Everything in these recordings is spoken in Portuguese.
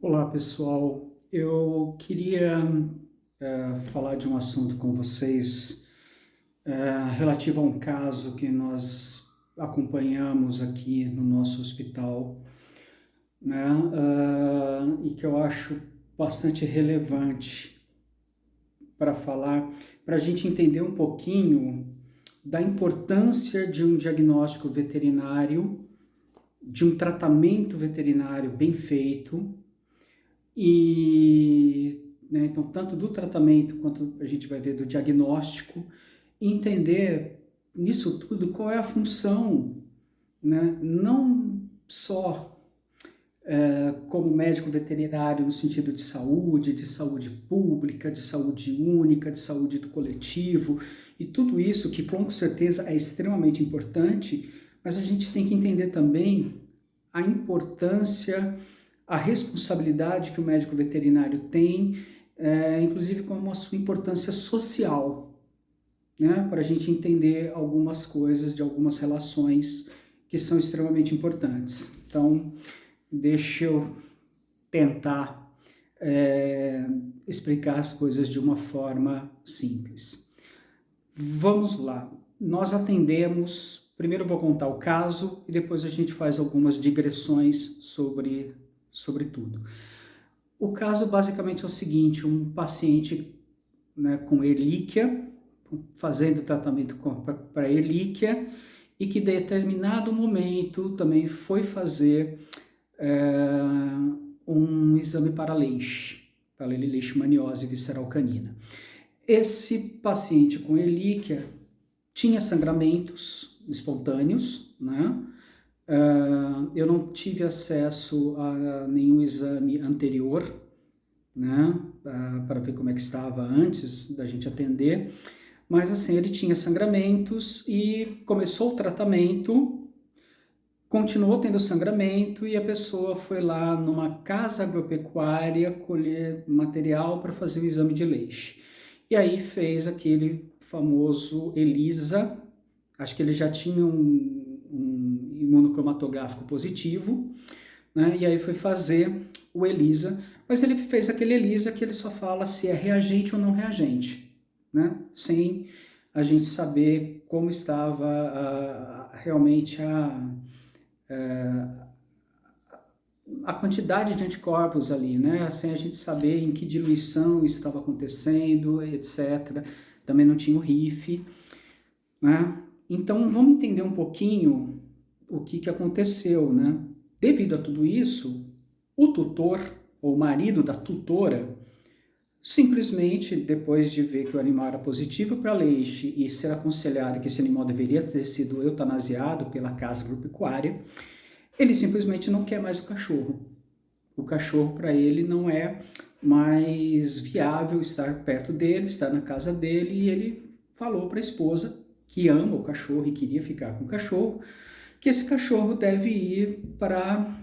Olá, pessoal. Eu queria falar de um assunto com vocês relativo a um caso que nós acompanhamos aqui no nosso hospital, né? E que eu acho bastante relevante para falar, para a gente entender um pouquinho da importância de um diagnóstico veterinário, de um tratamento veterinário bem feito. Né, então, tanto do tratamento quanto a gente vai ver do diagnóstico, entender nisso tudo qual é a função, né, não só como médico veterinário no sentido de saúde pública, de saúde única, de saúde do coletivo, e tudo isso que com certeza é extremamente importante, mas a gente tem que entender também a importância, a responsabilidade que o médico veterinário tem, inclusive como a sua importância social, né, para a gente entender algumas coisas de algumas relações que são extremamente importantes. Então, deixa eu tentar explicar as coisas de uma forma simples. Vamos lá. Nós atendemos, primeiro eu vou contar o caso e depois a gente faz algumas digressões sobre tudo. O caso basicamente é o seguinte: um paciente, né, com erlíquia, fazendo tratamento para erlíquia, e que em determinado momento também foi fazer um exame para leishmaniose visceral canina. Esse paciente com erlíquia tinha sangramentos espontâneos, né? Eu não tive acesso a nenhum exame anterior, né, para ver como é que estava antes da gente atender, mas assim, ele tinha sangramentos e começou o tratamento, continuou tendo sangramento e a pessoa foi lá numa casa agropecuária colher material para fazer o exame de leite. E aí fez aquele famoso ELISA, acho que ele já tinha um imunocromatográfico positivo, né? E aí foi fazer o ELISA, mas ele fez aquele ELISA que ele só fala se é reagente ou não reagente, né? Sem a gente saber como estava realmente a quantidade de anticorpos ali, né? Sem a gente saber em que diluição isso estava acontecendo, etc. Também não tinha o RIF, né? Então vamos entender um pouquinho o que aconteceu, né? Devido a tudo isso, o tutor, ou marido da tutora, simplesmente, depois de ver que o animal era positivo para leite e ser aconselhado que esse animal deveria ter sido eutanasiado pela casa agropecuária, ele simplesmente não quer mais o cachorro. O cachorro, para ele, não é mais viável estar perto dele, estar na casa dele, e ele falou para a esposa, que ama o cachorro e queria ficar com o cachorro, que esse cachorro deve ir para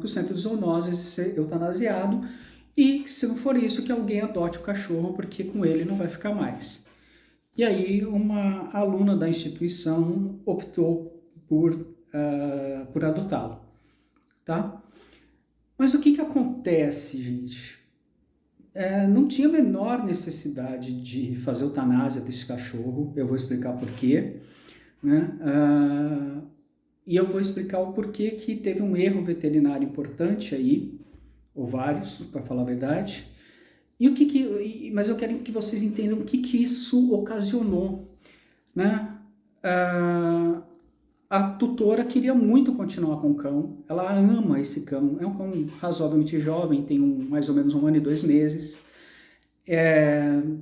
o centro de zoonoses e ser eutanasiado, e se não for isso, que alguém adote o cachorro, porque com ele não vai ficar mais. E aí uma aluna da instituição optou por adotá-lo, tá? Mas o que acontece, gente? Não tinha a menor necessidade de fazer eutanásia desse cachorro, eu vou explicar por quê, né? E eu vou explicar o porquê que teve um erro veterinário importante aí, ou vários, para falar a verdade. Mas eu quero que vocês entendam o que isso ocasionou, né? A tutora queria muito continuar com o cão, ela ama esse cão, é um cão razoavelmente jovem, tem mais ou menos 1 ano e 2 meses,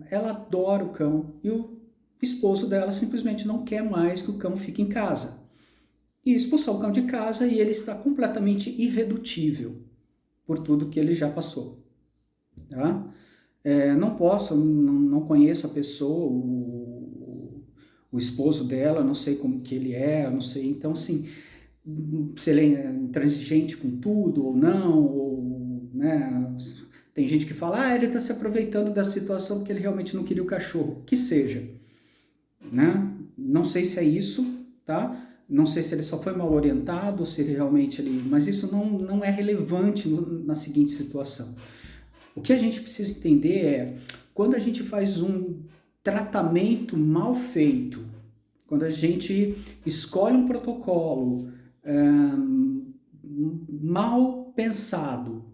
ela adora o cão, e o esposo dela simplesmente não quer mais que o cão fique em casa, e expulsou o cão de casa, e ele está completamente irredutível por tudo que ele já passou, tá? Não posso, não conheço a pessoa, o esposo dela, não sei como que ele é, não sei, então assim, se ele é intransigente com tudo ou não, ou, né, tem gente que fala, ele está se aproveitando da situação porque ele realmente não queria o cachorro, que seja, né? Não sei se é isso, tá? Não sei se ele só foi mal orientado ou se ele realmente... mas isso não é relevante na seguinte situação. O que a gente precisa entender é, quando a gente faz um tratamento mal feito, quando a gente escolhe um protocolo mal pensado,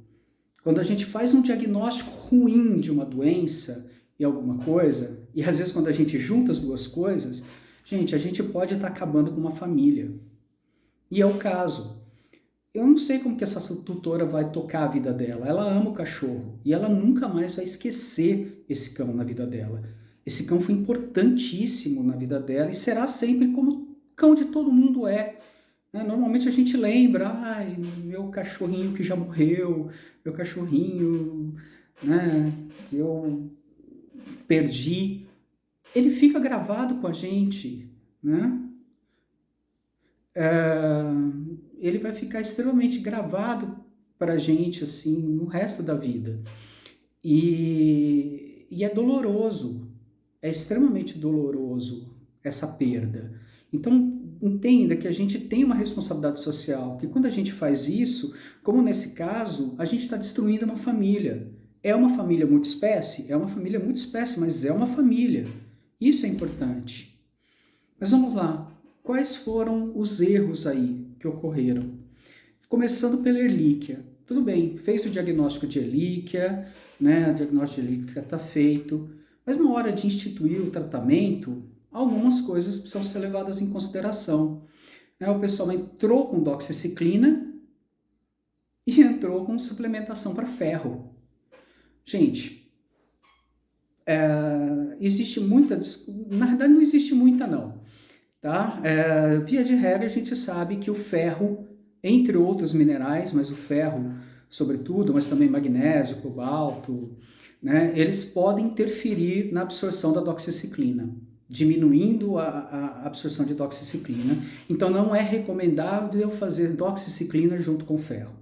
quando a gente faz um diagnóstico ruim de uma doença e alguma coisa, e às vezes quando a gente junta as duas coisas, gente, a gente pode estar acabando com uma família. E é o caso. Eu não sei como que essa tutora vai tocar a vida dela. Ela ama o cachorro e ela nunca mais vai esquecer esse cão na vida dela. Esse cão foi importantíssimo na vida dela e será sempre como cão de todo mundo é. Normalmente a gente lembra, ai, meu cachorrinho que já morreu, meu cachorrinho, né, que eu perdi. Ele fica gravado com a gente, né? Ele vai ficar extremamente gravado para a gente, assim, no resto da vida. E é doloroso, é extremamente doloroso essa perda. Então, entenda que a gente tem uma responsabilidade social, que quando a gente faz isso, como nesse caso, a gente está destruindo uma família. É uma família multiespécie? É uma família multiespécie, mas é uma família. Isso é importante. Mas vamos lá. Quais foram os erros aí que ocorreram? Começando pela Ehrlichia. Tudo bem, fez o diagnóstico de Ehrlichia, né? O diagnóstico de Ehrlichia está feito, mas na hora de instituir o tratamento, algumas coisas precisam ser levadas em consideração. O pessoal entrou com doxiciclina e entrou com suplementação para ferro. Gente, existe muita... Na verdade, não existe muita, não. Tá? Via de regra, a gente sabe que o ferro, entre outros minerais, mas o ferro sobretudo, mas também magnésio, cobalto, né, eles podem interferir na absorção da doxiciclina, diminuindo a absorção de doxiciclina. Então não é recomendável fazer doxiciclina junto com ferro.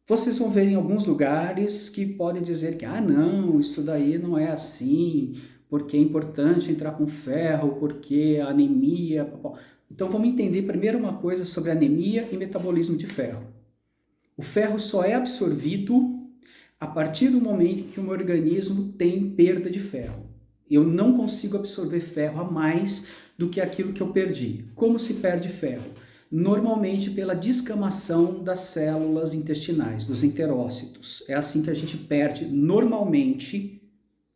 Vocês vão ver em alguns lugares que podem dizer que, não, isso daí não é assim, porque é importante entrar com ferro, porque a anemia... Então vamos entender primeiro uma coisa sobre anemia e metabolismo de ferro. O ferro só é absorvido a partir do momento em que o meu organismo tem perda de ferro. Eu não consigo absorver ferro a mais do que aquilo que eu perdi. Como se perde ferro? Normalmente pela descamação das células intestinais, dos enterócitos. É assim que a gente perde normalmente,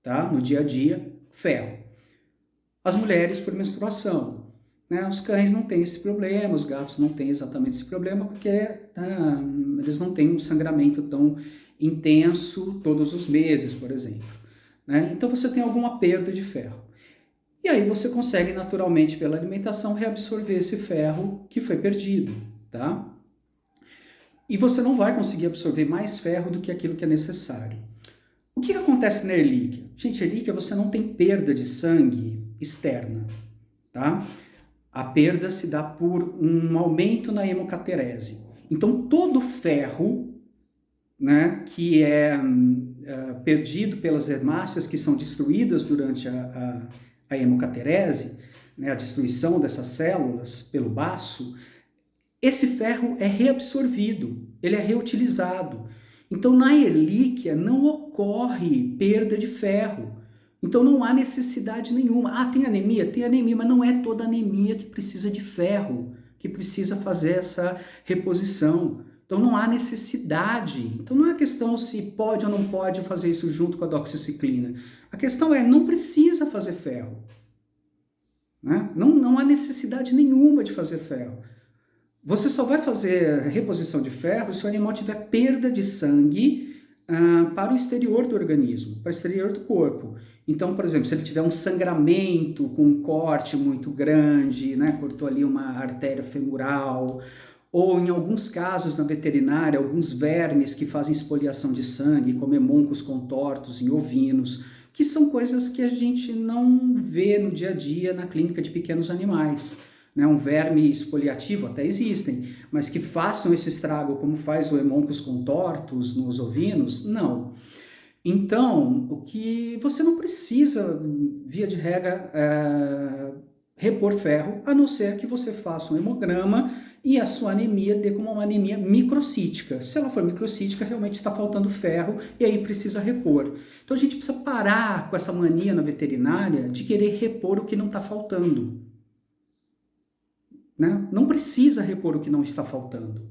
tá, no dia a dia, ferro. As mulheres por menstruação. Os cães não têm esse problema, os gatos não têm exatamente esse problema, porque eles não têm um sangramento tão intenso todos os meses, por exemplo. Então você tem alguma perda de ferro. E aí você consegue naturalmente, pela alimentação, reabsorver esse ferro que foi perdido. Tá? E você não vai conseguir absorver mais ferro do que aquilo que é necessário. O que acontece na Ehrlichia? Gente, Ehrlichia você não tem perda de sangue externa. Tá? A perda se dá por um aumento na hemocaterese. Então, todo ferro, né, que é perdido pelas hemácias que são destruídas durante a hemocaterese, né, a destruição dessas células pelo baço, esse ferro é reabsorvido, ele é reutilizado. Então, na Ehrlichia não ocorre perda de ferro. Então não há necessidade nenhuma. Tem anemia? Tem anemia, mas não é toda anemia que precisa de ferro, que precisa fazer essa reposição. Então não há necessidade. Então não é questão se pode ou não pode fazer isso junto com a doxiciclina. A questão é, não precisa fazer ferro. Não há necessidade nenhuma de fazer ferro. Você só vai fazer reposição de ferro se o animal tiver perda de sangue para o exterior do organismo, para o exterior do corpo. Então, por exemplo, se ele tiver um sangramento com um corte muito grande, cortou ali uma artéria femoral, ou em alguns casos na veterinária, alguns vermes que fazem espoliação de sangue, como hemoncos contortos em ovinos, que são coisas que a gente não vê no dia a dia na clínica de pequenos animais. Um verme espoliativo até existem, mas que façam esse estrago como faz o hemoncus contortus nos ovinos, não. Então, o que você não precisa, via de regra, repor ferro, a não ser que você faça um hemograma e a sua anemia dê como uma anemia microcítica. Se ela for microcítica, realmente está faltando ferro e aí precisa repor. Então a gente precisa parar com essa mania na veterinária de querer repor o que não está faltando. Né? Não precisa repor o que não está faltando.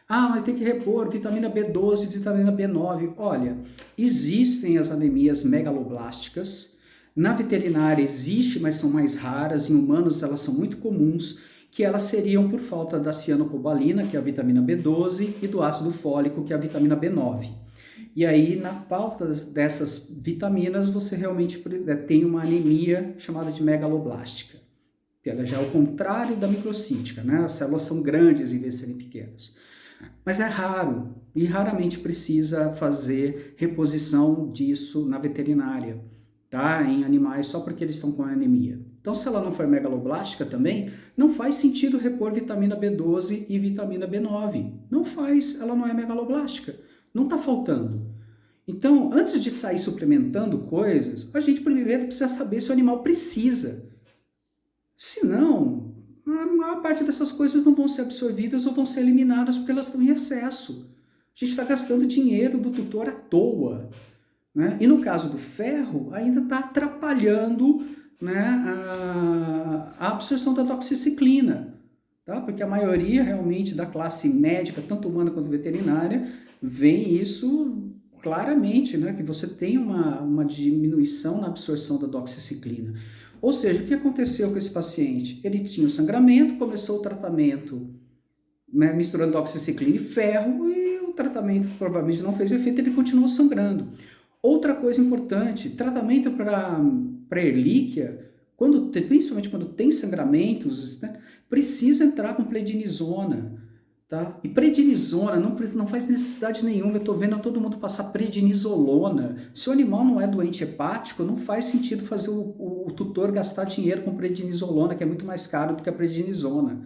Ah, mas tem que repor vitamina B12, vitamina B9. Olha, existem as anemias megaloblásticas. Na veterinária existe, mas são mais raras. Em humanos elas são muito comuns, que elas seriam por falta da cianocobalina, que é a vitamina B12, e do ácido fólico, que é a vitamina B9. E aí, na falta dessas vitaminas, você realmente tem uma anemia chamada de megaloblástica. Que ela já é o contrário da microcítica, né? As células são grandes em vez de serem pequenas. Mas é raro e raramente precisa fazer reposição disso na veterinária, tá? Em animais só porque eles estão com anemia. Então, se ela não for megaloblástica também, não faz sentido repor vitamina B12 e vitamina B9. Não faz, ela não é megaloblástica. Não está faltando. Então, antes de sair suplementando coisas, a gente primeiro precisa saber se o animal precisa. Se não, a maior parte dessas coisas não vão ser absorvidas ou vão ser eliminadas porque elas estão em excesso. A gente está gastando dinheiro do tutor à toa. Né? E no caso do ferro, ainda está atrapalhando, né, a absorção da doxiciclina. Tá? Porque a maioria realmente da classe médica, tanto humana quanto veterinária, vê isso claramente, né, que você tem uma diminuição na absorção da doxiciclina. Ou seja, o que aconteceu com esse paciente? Ele tinha o sangramento, começou o tratamento, né, misturando doxiciclina e ferro, e o tratamento provavelmente não fez efeito, ele continuou sangrando. Outra coisa importante, tratamento para erlíquia, principalmente quando tem sangramentos, né, precisa entrar com prednisona. Tá? E prednisona não faz necessidade nenhuma. Eu estou vendo todo mundo passar prednisolona. Se o animal não é doente hepático, não faz sentido fazer o tutor gastar dinheiro com prednisolona, que é muito mais caro do que a prednisona.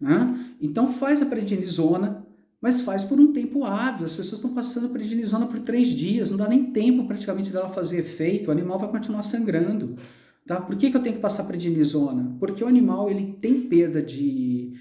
Né? Então faz a prednisona, mas faz por um tempo hábil. As pessoas estão passando prednisona por 3 dias, não dá nem tempo praticamente dela fazer efeito, o animal vai continuar sangrando. Tá? Por que eu tenho que passar prednisona? Porque o animal ele tem perda de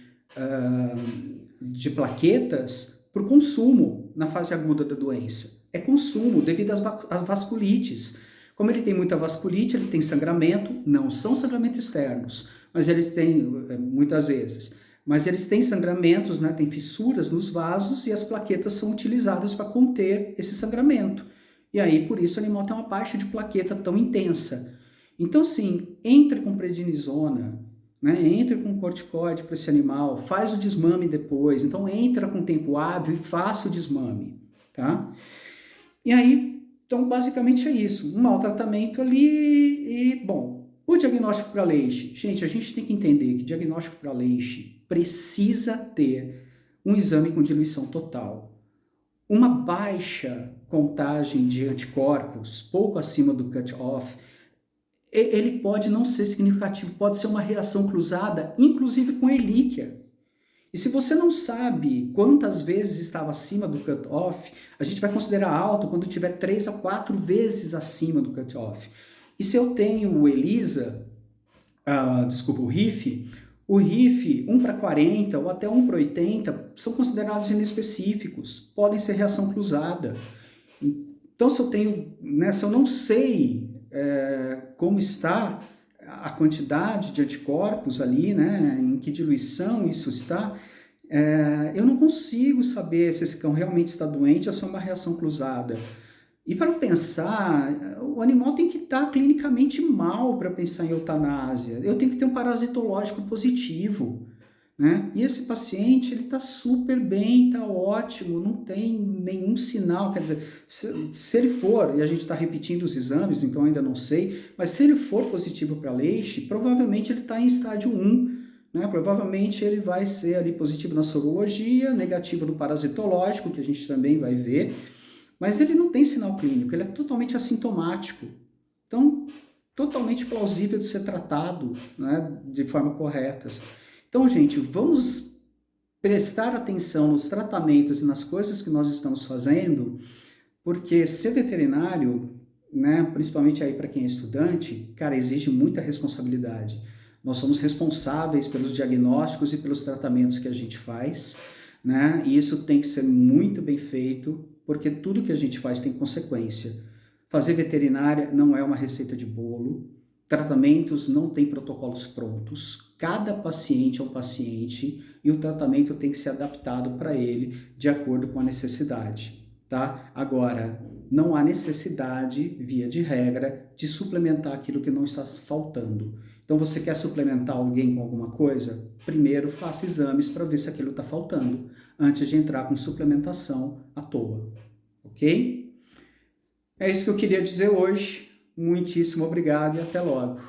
plaquetas por consumo na fase aguda da doença. É consumo devido às vasculites. Como ele tem muita vasculite, ele tem sangramento, não são sangramentos externos, mas eles têm, muitas vezes, mas eles têm sangramentos, né, tem fissuras nos vasos e as plaquetas são utilizadas para conter esse sangramento. E aí, por isso, o animal tem uma baixa de plaqueta tão intensa. Então, sim, entre com prednisona, né? Entre com corticoide para esse animal, faz o desmame depois, então entra com tempo hábil e faça o desmame, tá? E aí, então basicamente é isso, um mau tratamento ali e, bom, o diagnóstico para leite. Gente, a gente tem que entender que diagnóstico para leite precisa ter um exame com diluição total. Uma baixa contagem de anticorpos, pouco acima do cut-off, ele pode não ser significativo, pode ser uma reação cruzada, inclusive com erlíquia. E se você não sabe quantas vezes estava acima do cut-off, a gente vai considerar alto quando tiver 3 a 4 vezes acima do cut-off. E se eu tenho o ELISA, o RIF 1 para 40 ou até 1 para 80 são considerados inespecíficos, podem ser reação cruzada. Então, se eu tenho, né, se eu não sei como está a quantidade de anticorpos ali, né, em que diluição isso está, eu não consigo saber se esse cão realmente está doente ou se é uma reação cruzada. E para pensar, o animal tem que estar clinicamente mal para pensar em eutanásia. Eu tenho que ter um parasitológico positivo. Né? E esse paciente, ele está super bem, está ótimo, não tem nenhum sinal, quer dizer, se ele for, e a gente está repetindo os exames, então ainda não sei, mas se ele for positivo para leite, provavelmente ele está em estágio 1, né? Provavelmente ele vai ser ali positivo na sorologia, negativo no parasitológico, que a gente também vai ver, mas ele não tem sinal clínico, ele é totalmente assintomático, então totalmente plausível de ser tratado, né, de forma correta. Então, gente, vamos prestar atenção nos tratamentos e nas coisas que nós estamos fazendo, porque ser veterinário, né, principalmente aí para quem é estudante, cara, exige muita responsabilidade. Nós somos responsáveis pelos diagnósticos e pelos tratamentos que a gente faz, né? E isso tem que ser muito bem feito, porque tudo que a gente faz tem consequência. Fazer veterinária não é uma receita de bolo, tratamentos não têm protocolos prontos, cada paciente é um paciente e o tratamento tem que ser adaptado para ele de acordo com a necessidade, tá? Agora, não há necessidade, via de regra, de suplementar aquilo que não está faltando. Então, você quer suplementar alguém com alguma coisa? Primeiro, faça exames para ver se aquilo está faltando, antes de entrar com suplementação à toa, ok? É isso que eu queria dizer hoje. Muitíssimo obrigado e até logo.